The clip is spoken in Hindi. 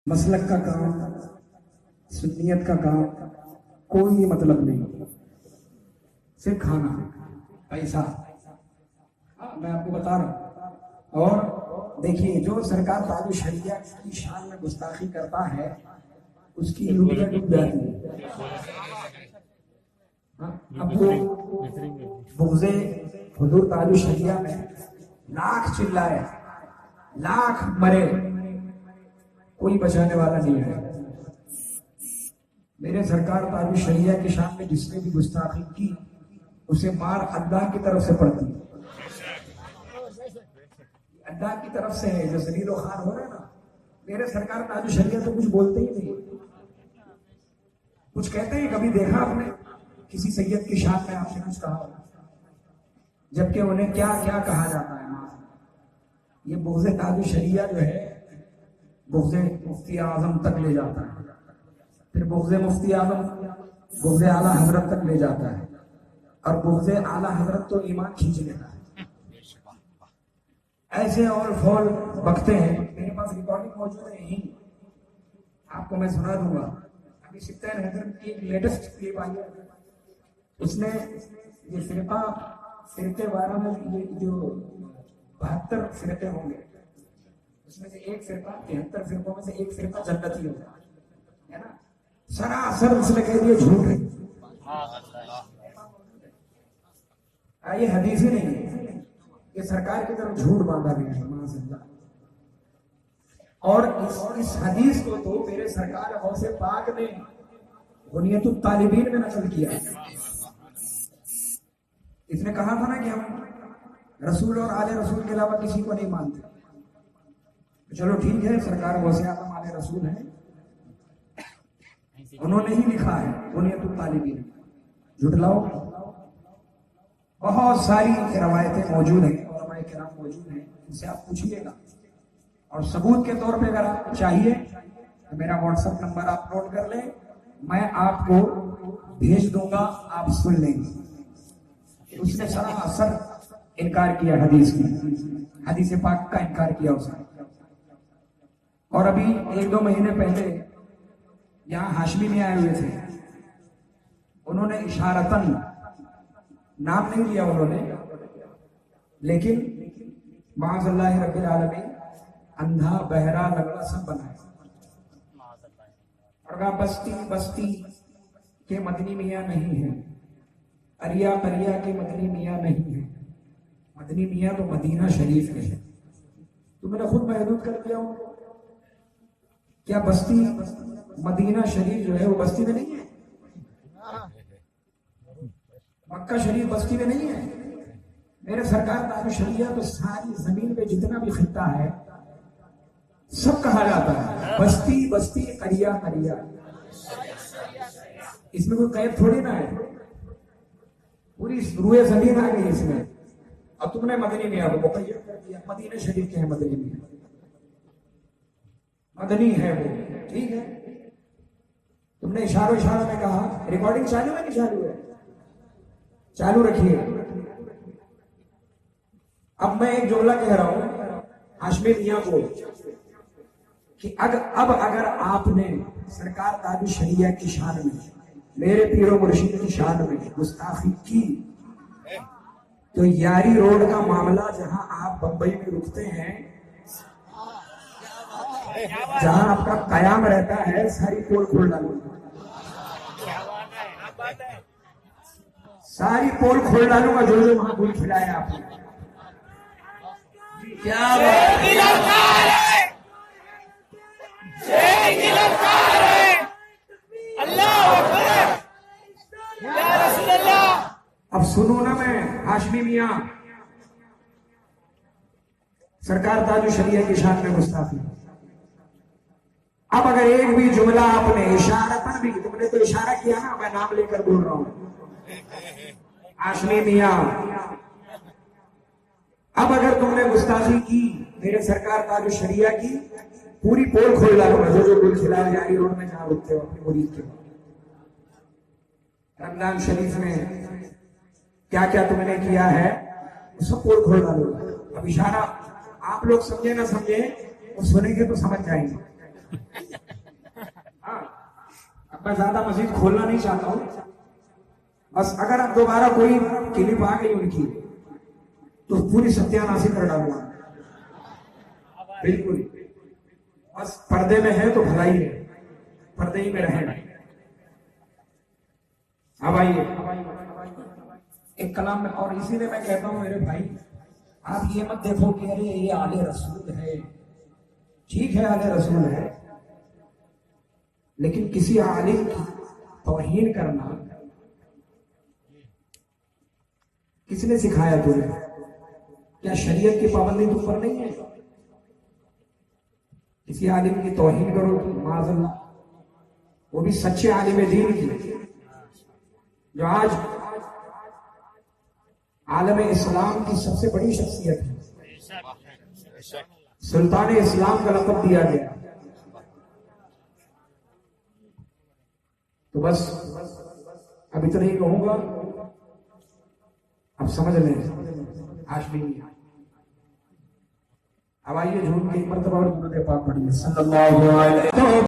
मसलक का काम, सुन्नियत का काम कोई मतलब नहीं, सिर्फ खाना, पैसा। मैं आपको बता रहा हूं। और देखिए, जो सरकार ताजु शरिया की शान में गुस्ताखी करता है उसकी यूरिया डूब जाती है। अब वो बुग़्ज़े हुज़ूर ताजु शरिया में लाख चिल्लाए, लाख मरे, कोई बचाने वाला नहीं है। मेरे सरकार ताजु शरिया की शान में जिसने भी गुस्ताखी की उसे मार अल्लाह की तरफ से पड़ती है, अल्लाह की तरफ से है। जो जलील खान हो रहे ना, मेरे सरकार ताजु शरिया तो कुछ बोलते ही नहीं, कुछ कहते हैं? कभी देखा आपने किसी सैयद की शान में आपने कुछ कहा हो? जबकि उन्हें क्या क्या कहा जाता है। ये बुग़्ज़े ताजु शरिया जो है, बुग़्ज़े मुफ्ती आज़म तक ले जाता है, फिर बुग़्ज़े मुफ्ती आज़म बुग़्ज़े आला हजरत तक ले जाता है, और बुग़्ज़े आला हजरत तो ईमान खींच लेता है। ऐसे और फौल बकते हैं। मेरे पास रिकॉर्डिंग मौजूद है, यही आपको मैं सुना दूंगा। अभी सिप्तान हैदर की एक लेटेस्ट क्लिप आई है, उसने ये फिरके 12 में ये जो 72 फिरके होंगे उसमें से एक फिरका 73 फिरकों में से एक फिरका जन्नती होगा, है ना? सरासर उसने कह दिया झूठ है। ये हदीस ही नहीं है, ये सरकार की तरफ झूठ बांधा गया है माज़अल्लाह। और इस हदीस को तो मेरे सरकार गौसे पाक ने बुनियतुत तालिबीन में नकल किया। इसने कहा था ना कि हम रसूल और आले रसूल के अलावा किसी को नहीं मानते। चलो ठीक है, सरकार गौसे आलम आले रसूल है, उन्होंने ही लिखा है बुनियतुत तालिबीन। झुटलाओ, बहुत सारी रवायतें मौजूद हैं, उलमाए किराम मौजूद हैं, इनसे आप पूछिएगा। और सबूत के तौर पे अगर आपको चाहिए तो मेरा व्हाट्सएप नंबर आप नोट कर लें, मैं आपको भेज दूंगा, आप सुन लेंगे। उसने सरासर इनकार किया हदीस की, हदीस पाक का इनकार किया उसने। और अभी 1-2 महीने पहले यहाँ हाशमी में आए हुए थे, उन्होंने इशारतन, नाम नहीं लिया उन्होंने, लेकिन माज़अल्लाह रब्बिल आलमीन अंधा बहरा लंगड़ा सब बनाया। और बस्ती बस्ती के मदनी मियाँ नहीं है, अरिया करिया के मदनी मियाँ नहीं है, मदनी मियाँ तो मदीना शरीफ के है। तो मैंने खुद महदूद कर दिया हूँ। क्या बस्ती मदीना शरीफ जो है वो बस्ती में नहीं है? मक्का शरीफ बस्ती में नहीं है। मेरे सरकार ताजु शरिया तो सारी जमीन पे जितना भी खित्ता है सब कहा जाता है बस्ती बस्ती, करिया करिया। इसमें कोई कैद थोड़ी ना है, पूरी रूए जमीन आ गई इसमें। अब तुमने मदनी मियाँ को मुकय्यद कर दिया, मदीना शरीफ के हैं मदनी मियाँ, मदनी है वो, ठीक है। तुमने इशारों में कहा। रिकॉर्डिंग चालू है, नहीं चालू है? चालू रखिए। अब मैं एक जुमला कह रहा हूं हाशमी मियाँ को कि अब अगर आपने सरकार ताजु शरिया की शान में, मेरे पीरो मुर्शिद की शान में गुस्ताखी की तो यारी रोड का मामला, जहां आप बंबई में रुकते हैं, जहां आपका कयाम रहता है, सारी पोल खोल डालूंगा, सारी पोल खोल डालूंगा, जो जो वहां गुल खिलाया आपने। क्या अब सुनो ना, मैं हाशमी मियाँ, सरकार ताजु शरिया की शान में गुस्ताखी। अब अगर एक भी जुमला आपने इशारतन भी, तुमने तो इशारा किया ना, मैं नाम लेकर बोल रहा हूं हाशमी मियाँ, अब अगर तुमने गुस्ताखी की मेरे सरकार ताजु शरिया की, पूरी पोल खोल डालूंगा, जो जो गुल खिलाया जारी रोड में जहां रुकते हो अपनी मुरीद के। रमजान शरीफ में क्या क्या तुमने किया है वो सब पोल खोल डालूंगा। अब इशारा आप लोग समझे ना समझे, वो सुनेंगे तो समझ जाएंगे। मैं ज्यादा मस्जिद खोलना नहीं चाहता हूं, बस अगर अब दोबारा कोई क्लिप आ गई उनकी तो पूरी सत्यानाशी कर डालूंगा, बिल्कुल। बस पर्दे में है तो भलाई है, पर्दे ही में रहेगा। अब आइए एक कलाम में, और इसीलिए मैं कहता हूं मेरे भाई, आप ये मत देखो कि अरे ये आले रसूल है, ठीक है आले रसूल है, लेकिन किसी आलिम की तौहीन करना किसने सिखाया तुझे? क्या शरीयत की पाबंदी तुम पर नहीं है? किसी आलिम की तौहीन करो तो माज़अल्लाह, वो भी सच्चे आलिम दीन की, जो आज आलम इस्लाम की सबसे बड़ी शख्सियत है, सुल्तान इस्लाम का लक़ब दिया गया। तो बस अब इतना ही कहूंगा, अब समझ लें आज भी। अब आइए झूम के एक मरतबा और दुरूद पाक पढ़िए सल्लल्लाहु अलैहि वसल्लम।